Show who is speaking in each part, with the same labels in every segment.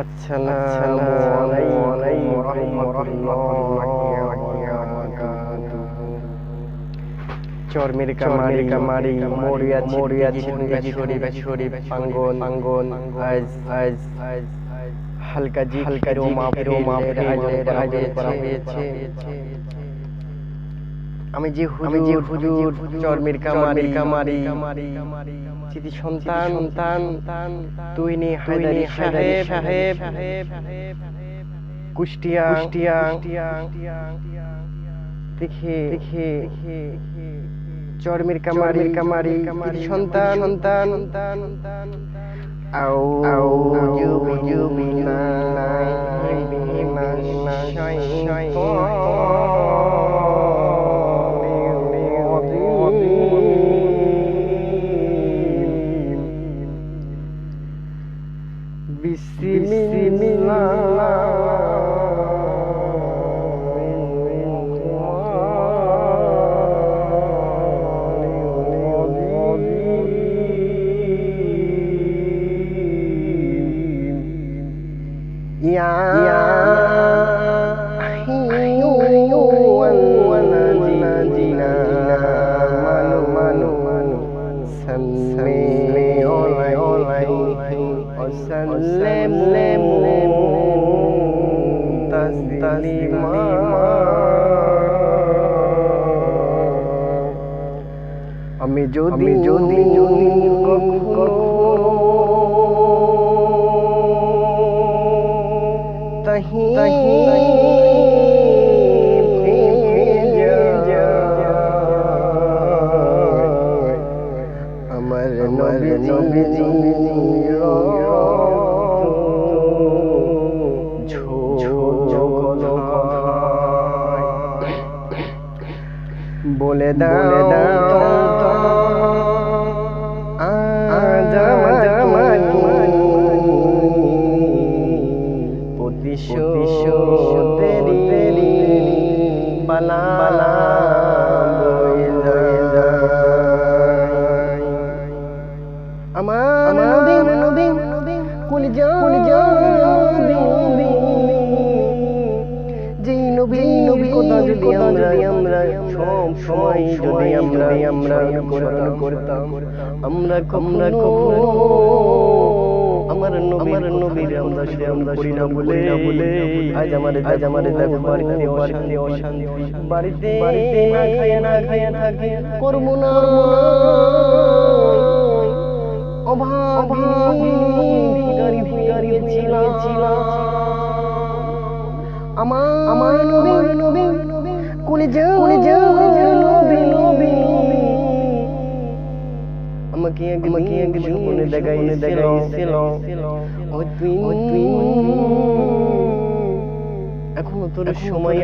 Speaker 1: আসসালামু আলাইকুম রাহমাতুল্লাহি ওয়া বারাকাতুহু। চরমের কামারি মরিয়া জিন্দেগি শরীফ পাঙ্গন আজ হালকা মাহফিলের করা হয়েছে। আমি যে হুজুর চরমের কামারি চিতি সন্তান তুইনি হায়দারি সাহেব কুষ্টিয়া দেখে চরমের কামারি চিতি সন্তান আউযু বিল্লাহি মিনাশ আমি যদি তাহি আমার নবীজি বলে দাও আজ প্রতিশোধেরি বালা আমার নবী কলিজা যেই নবী কথা যদি আমরা সব সময় যদি আমরা স্মরণ করতাম আমরা কখনো আমার নবীর আমরা স্মরণ করি না বলে আজ আমাদের দেখো বাড়িতে অশান্তি বাড়িতে না খায়া থাকে কর্ম না ভিখারি ছিল আমার নবী কলিজা নবী আমাকে একদিন মনে দেখাইছিল তুই এখনো তোর সময়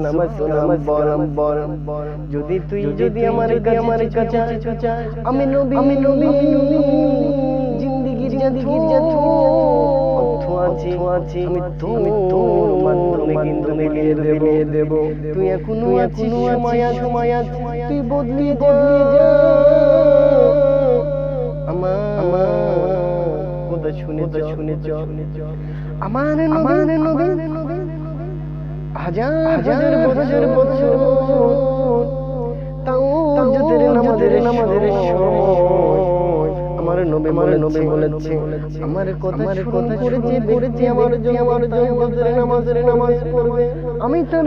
Speaker 1: নামাজ বর যদি আমার কাছে আমি নবী জিন্দেগির আছি আমি তোর মাধ্যমে কিন্তু মিলিয়ে দেব তুই এখনো আছিস সময় আছে তুই বদলিয়ে যা আমার কথা শুনে আমার নবী হাজার বছর তাও আমাদের আমার নবী বলেছে আমার কথা করেছে আমার নামাজ পড়বে আমি তার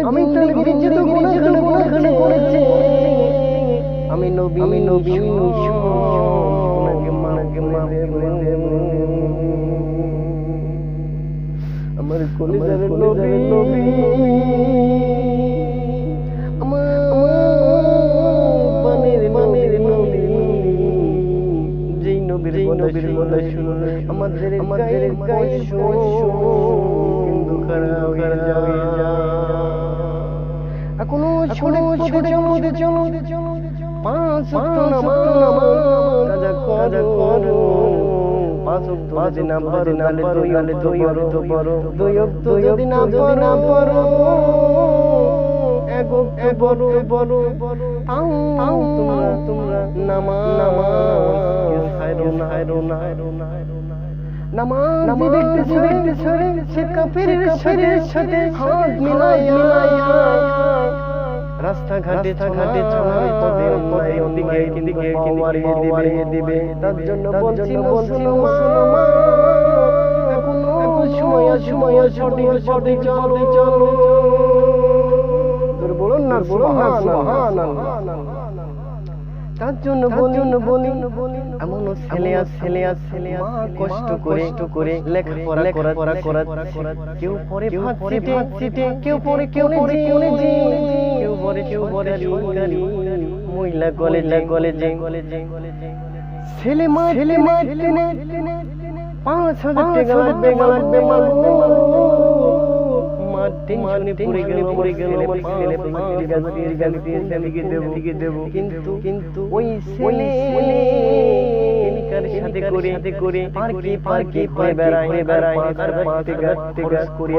Speaker 1: করেছে আমি নবী ওনাকে মাফ করে দেব আমার কলিজার নবী আমার পানের নবী যেই নবীর কথা শুনে আমাদের কিন্তু খারাপ হয়ে যাবে এখনো ছোট চলো 5 ওয়াক্ত নামাজ করো 5 ওয়াক্ত যদি না পারো 2 ওয়াক্ত যদি না পারো 1 ওয়াক্ত বড় তাও তোমরা নামাজ হায়রো না নামাজি ব্যক্তি ছেড়ে সে কাফেরের সাথে হাত মিলায় রাস্তাঘাটে চলার পথে অন্যায় দিকে বাড়িয়ে দিবে তার জন্য বলছি মুসলমান এখনো সময় সঠিক চলো বলুন না সুবহানাল্লাহ। তার জন্য বলি এমন ছেলে মা কষ্ট করে লেখাপড়া কেউ পরে ভাত সিটে কেউ পরে কেউ পরে সরকারি মহিলা কলেজে ছেলে মা 5,000 টাকা লাগবে টেনশনে পড়ে গেল আমার ছেলে দিকে দেব কিন্তু ওই ছেলে সাথে করে পার্কে বেড়ায় আর খরচ করে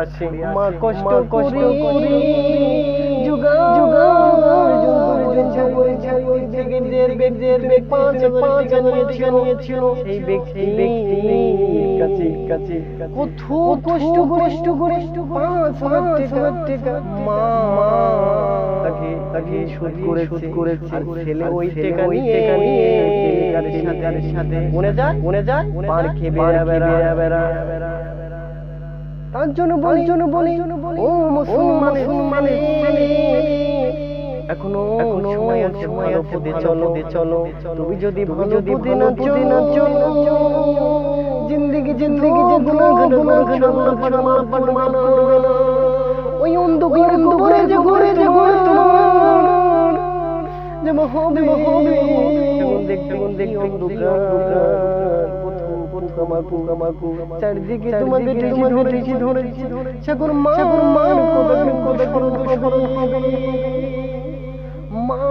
Speaker 1: আসে মা কষ্ট করে সেই ব্যক্তি কত কষ্ট করে 5,000 টাকা মা তাকে শোধ করেছে আর ছেলে ওই টাকা নিয়ে সাথে মনে যায় পার্কে বেড়া তার জন্য বলি ও মুসলমান এখনো সময় আছে ভালো পথে চলো তুমি যদি ভালো পথে না চলো জিন্দেগি গুনাহ ওই অন্ধকার কবরে যে ঘরে তোমার যেমন হবে দেখতে অন্ধকার আমাকু চারদিকে তোমাকে ধরেছি সাগর মার কথা মা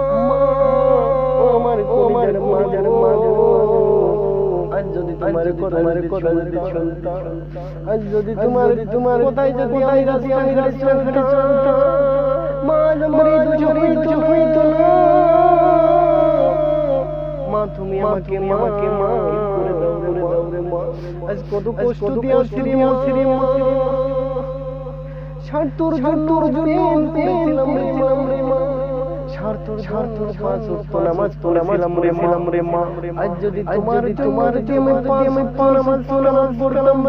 Speaker 1: আমার মা আজ যদি তোমার কথা শুনতাম আজ যদি তোমার কোথায় যদি আমি চলতাম মা আমার দুজনে হইতো না মা তুমি আমাকে মা করে দাও রে মা আজ কত কষ্ট দিয়ে আসছি রে মা তোর জন্য করেছিলাম রে মা ছাড়তোর পাঁচ ওয়াক্ত নামাজ পড়েছিলাম রে মা আজ যদি তোমার আমি নামাজ পড়তাম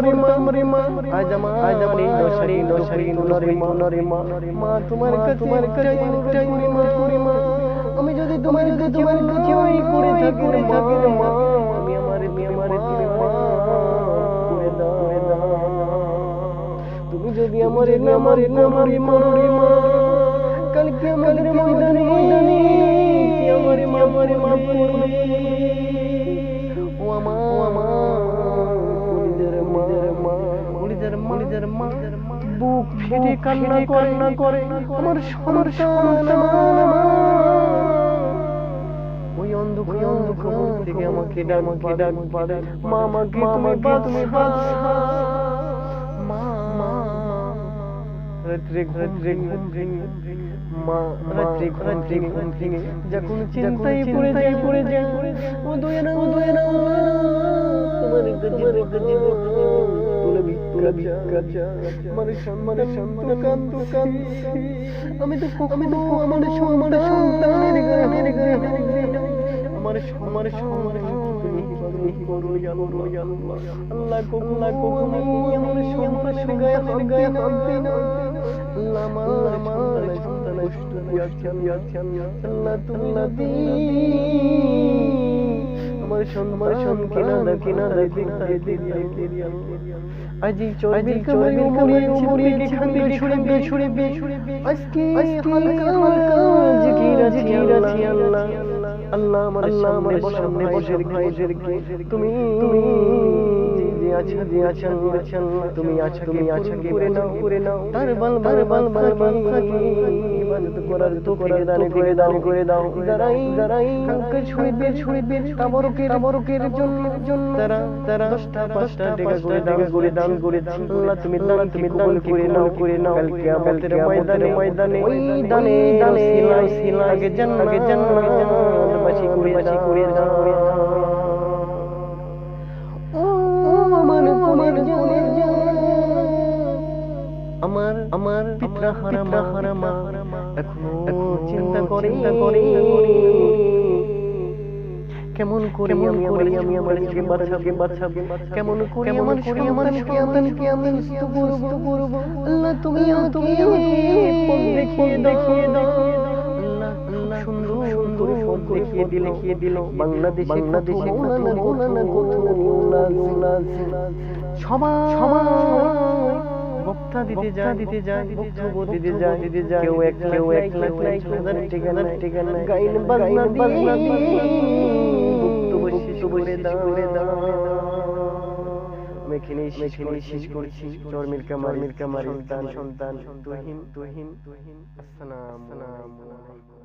Speaker 1: রে মা আজ আমার এই দশারি রে মা তোমার কাছে মা আমি যদি তোমার কাছে ওই করে থাকি রে মা আমি আমার মা করে দাও তুমি যদি আমার মা কালকে আমাদের ময়দানে আমারে মা করবে ও আমার মা বুক ফেটে কান্না করে আমার সন্তান ওই অন্ধকার থেকে আমাকে ডাক পারে মা আমাকে তুমি মা রাত্রে ঘুম ভেঙে যখন চিন্তায় পড়ে যায় ও দয়া না তোমার আমি তো কখনো আমার সন্তানের আমার তুমি করো আল্লাহ কখনো আমার সন্তানের গায়ে হাত দেয় না আমার সন্তান কষ্ট দিয়েছে আল্লাহ তুমি আমার সন্তান কিনা দেখি আজি চর্বির কামড়ে মুড়ি ছুড়ে আজকে হালকা জিকির আছে আল্লাহ আমার সামনে বসে ভাইদেরকে তুমি তুমি আছো করে নাও তার বাল ইবাদত করার তো করে দাও যারাই কালকে ছুড়বে তাবরকের জন্য তারা 10টা টাকা করে দান করে আল্লাহ তুমি দান করে নাও কালকে আমাদের ময়দানে ওই দানে সিলাগে জান্নাত বাসি করে দাও ও আমার হারা মা এখনো চিন্তা করে কেমন করে আমি আমার ছেলেকে বাঁচাবো কেমন করে আমার সন্তানকে আমি সুস্থ করব আল্লাহ তুমি পথ দেখিয়ে দাও আল্লাহ সুন্দর পথ দেখিয়ে দিল বাংলাদেশে মৌলানা কত সবাই বক্তা দিতে যায় বক্তব্য দিতে যায় কেউ এক লাখ ঠিকানা গাইন বাজনা দিয়ে বক্তব্য শেষ করে দাও আমি এখানেই শেষ করছি চরমির কামার সন্তান তুহিন আসসালামু আলাইকুম।